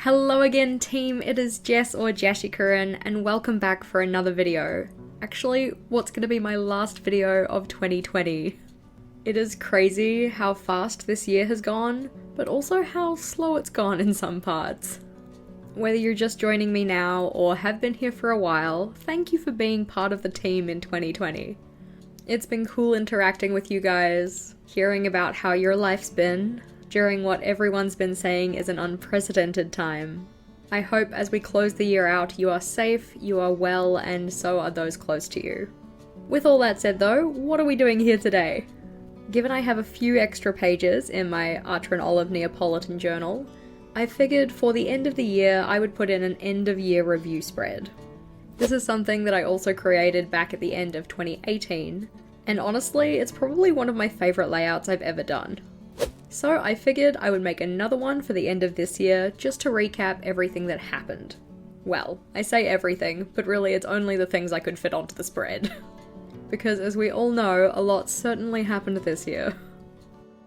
Hello again team, it is Jess or JashiiCorrin and welcome back for another video. Actually, what's gonna be my last video of 2020. It is crazy how fast this year has gone, but also how slow it's gone in some parts. Whether you're just joining me now or have been here for a while, thank you for being part of the team in 2020. It's been cool interacting with you guys, hearing about how your life's been, during what everyone's been saying is an unprecedented time. I hope as we close the year out you are safe, you are well, and so are those close to you. With all that said though, what are we doing here today? Given I have a few extra pages in my Archer and Olive Neapolitan journal, I figured for the end of the year I would put in an end of year review spread. This is something that I also created back at the end of 2018, and honestly it's probably one of my favourite layouts I've ever done. So I figured I would make another one for the end of this year just to recap everything that happened. Well, I say everything, but really it's only the things I could fit onto the spread. Because as we all know, a lot certainly happened this year.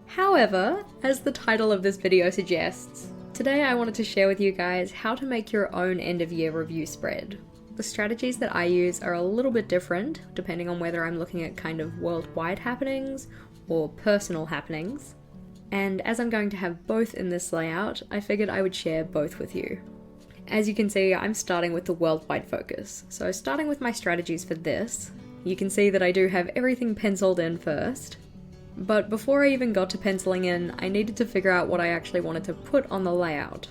However, as the title of this video suggests, today I wanted to share with you guys how to make your own end of year review spread. The strategies that I use are a little bit different, depending on whether I'm looking at kind of worldwide happenings or personal happenings. And as I'm going to have both in this layout, I figured I would share both with you. As you can see, I'm starting with the worldwide focus. So starting with my strategies for this, you can see that I do have everything penciled in first. But before I even got to penciling in, I needed to figure out what I actually wanted to put on the layout.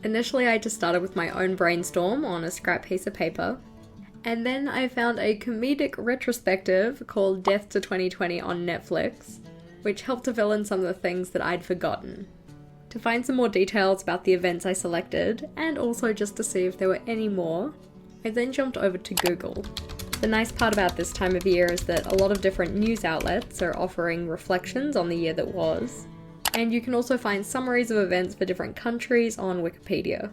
Initially, I just started with my own brainstorm on a scrap piece of paper. And then I found a comedic retrospective called Death to 2020 on Netflix, which helped to fill in some of the things that I'd forgotten. To find some more details about the events I selected, and also just to see if there were any more, I then jumped over to Google. The nice part about this time of year is that a lot of different news outlets are offering reflections on the year that was, and you can also find summaries of events for different countries on Wikipedia.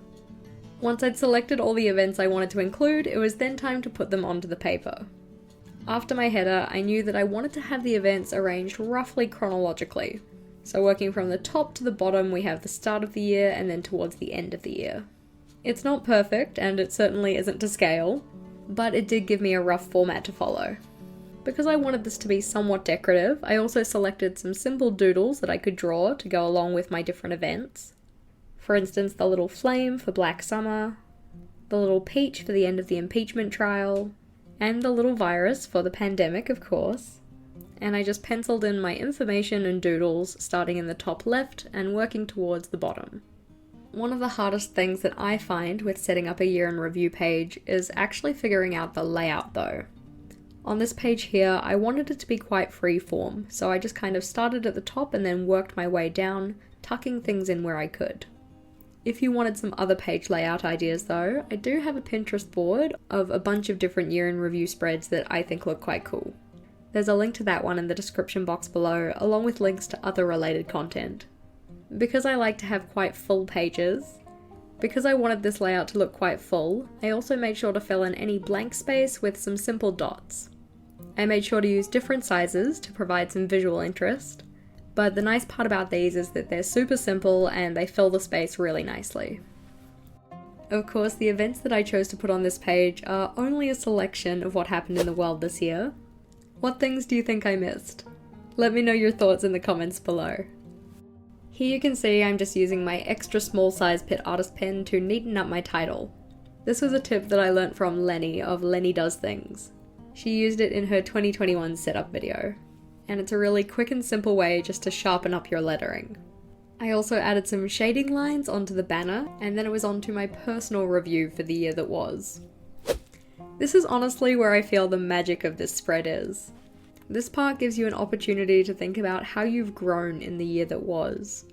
Once I'd selected all the events I wanted to include, it was then time to put them onto the paper. After my header, I knew that I wanted to have the events arranged roughly chronologically. So working from the top to the bottom, we have the start of the year and then towards the end of the year. It's not perfect, and it certainly isn't to scale, but it did give me a rough format to follow. Because I wanted this to be somewhat decorative, I also selected some simple doodles that I could draw to go along with my different events. For instance, the little flame for Black Summer, the little peach for the end of the impeachment trial, and the little virus for the pandemic, of course. And I just penciled in my information and doodles starting in the top left and working towards the bottom. One of the hardest things that I find with setting up a year in review page is actually figuring out the layout though. On this page here, I wanted it to be quite free form, so I just kind of started at the top and then worked my way down, tucking things in where I could. If you wanted some other page layout ideas though, I do have a Pinterest board of a bunch of different year in review spreads that I think look quite cool. There's a link to that one in the description box below, along with links to other related content. Because I like to have quite full pages, because I wanted this layout to look quite full, I also made sure to fill in any blank space with some simple dots. I made sure to use different sizes to provide some visual interest. But the nice part about these is that they're super simple and they fill the space really nicely. Of course, the events that I chose to put on this page are only a selection of what happened in the world this year. What things do you think I missed? Let me know your thoughts in the comments below. Here you can see I'm just using my extra small size Pitt Artist pen to neaten up my title. This was a tip that I learnt from Lenny of Lenny Does Things. She used it in her 2021 setup video. And it's a really quick and simple way just to sharpen up your lettering. I also added some shading lines onto the banner, and then it was onto my personal review for the year that was. This is honestly where I feel the magic of this spread is. This part gives you an opportunity to think about how you've grown in the year that was.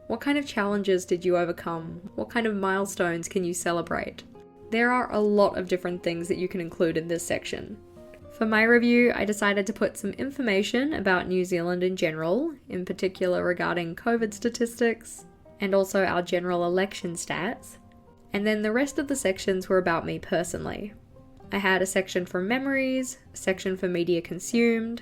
What kind of challenges did you overcome? What kind of milestones can you celebrate? There are a lot of different things that you can include in this section. For my review, I decided to put some information about New Zealand in general, in particular regarding COVID statistics, and also our general election stats, and then the rest of the sections were about me personally. I had a section for memories, a section for media consumed,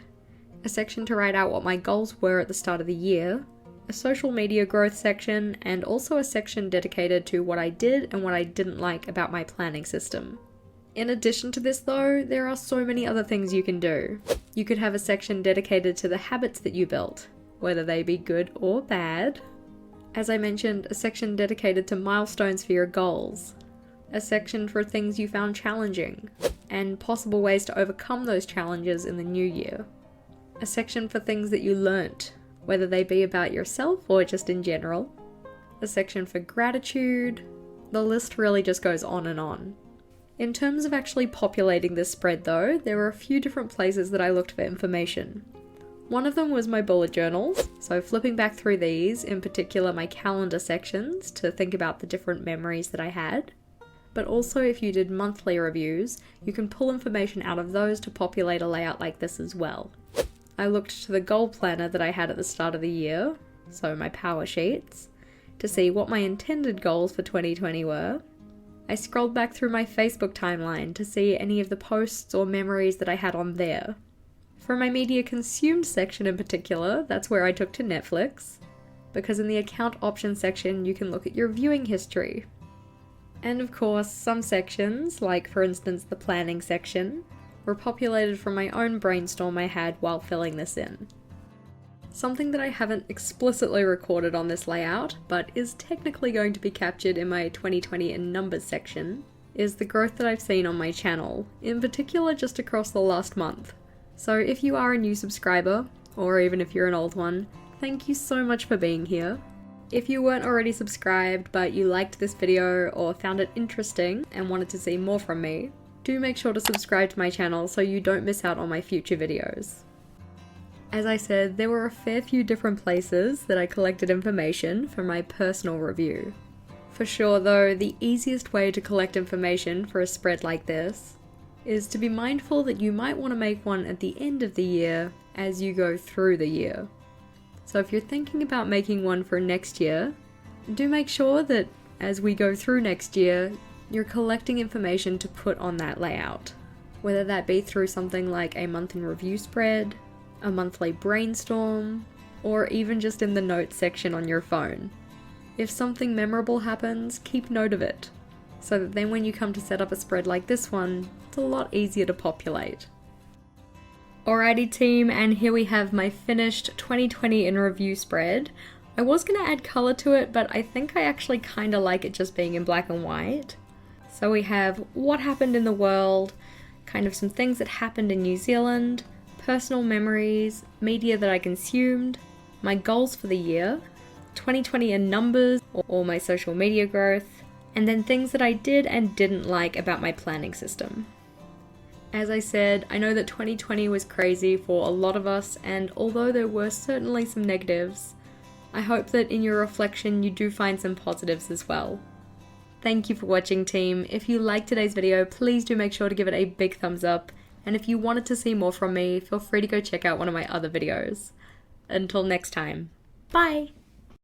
a section to write out what my goals were at the start of the year, a social media growth section, and also a section dedicated to what I did and what I didn't like about my planning system. In addition to this though, there are so many other things you can do. You could have a section dedicated to the habits that you built, whether they be good or bad. As I mentioned, a section dedicated to milestones for your goals. A section for things you found challenging, and possible ways to overcome those challenges in the new year. A section for things that you learnt, whether they be about yourself or just in general. A section for gratitude. The list really just goes on and on. In terms of actually populating this spread though, there were a few different places that I looked for information. One of them was my bullet journals, so flipping back through these, in particular my calendar sections, to think about the different memories that I had. But also if you did monthly reviews, you can pull information out of those to populate a layout like this as well. I looked to the goal planner that I had at the start of the year, so my power sheets, to see what my intended goals for 2020 were. I scrolled back through my Facebook timeline to see any of the posts or memories that I had on there. For my media consumed section in particular, that's where I took to Netflix, because in the account options section you can look at your viewing history. And of course, some sections, like for instance the planning section, were populated from my own brainstorm I had while filling this in. Something that I haven't explicitly recorded on this layout, but is technically going to be captured in my 2020 in numbers section, is the growth that I've seen on my channel, in particular just across the last month. So if you are a new subscriber, or even if you're an old one, thank you so much for being here. If you weren't already subscribed but you liked this video or found it interesting and wanted to see more from me, do make sure to subscribe to my channel so you don't miss out on my future videos. As I said, there were a fair few different places that I collected information for my personal review. For sure though, the easiest way to collect information for a spread like this is to be mindful that you might want to make one at the end of the year as you go through the year. So if you're thinking about making one for next year, do make sure that as we go through next year, you're collecting information to put on that layout. Whether that be through something like a month in review spread, a monthly brainstorm, or even just in the notes section on your phone. If something memorable happens, keep note of it, so that then when you come to set up a spread like this one, it's a lot easier to populate. Alrighty team, and here we have my finished 2020 in review spread. I was going to add colour to it, but I think I actually kind of like it just being in black and white. So we have what happened in the world, kind of some things that happened in New Zealand, personal memories, media that I consumed, my goals for the year, 2020 in numbers or my social media growth, and then things that I did and didn't like about my planning system. As I said, I know that 2020 was crazy for a lot of us, and although there were certainly some negatives, I hope that in your reflection you do find some positives as well. Thank you for watching team. If you liked today's video, please do make sure to give it a big thumbs up. And if you wanted to see more from me, feel free to go check out one of my other videos. Until next time, bye!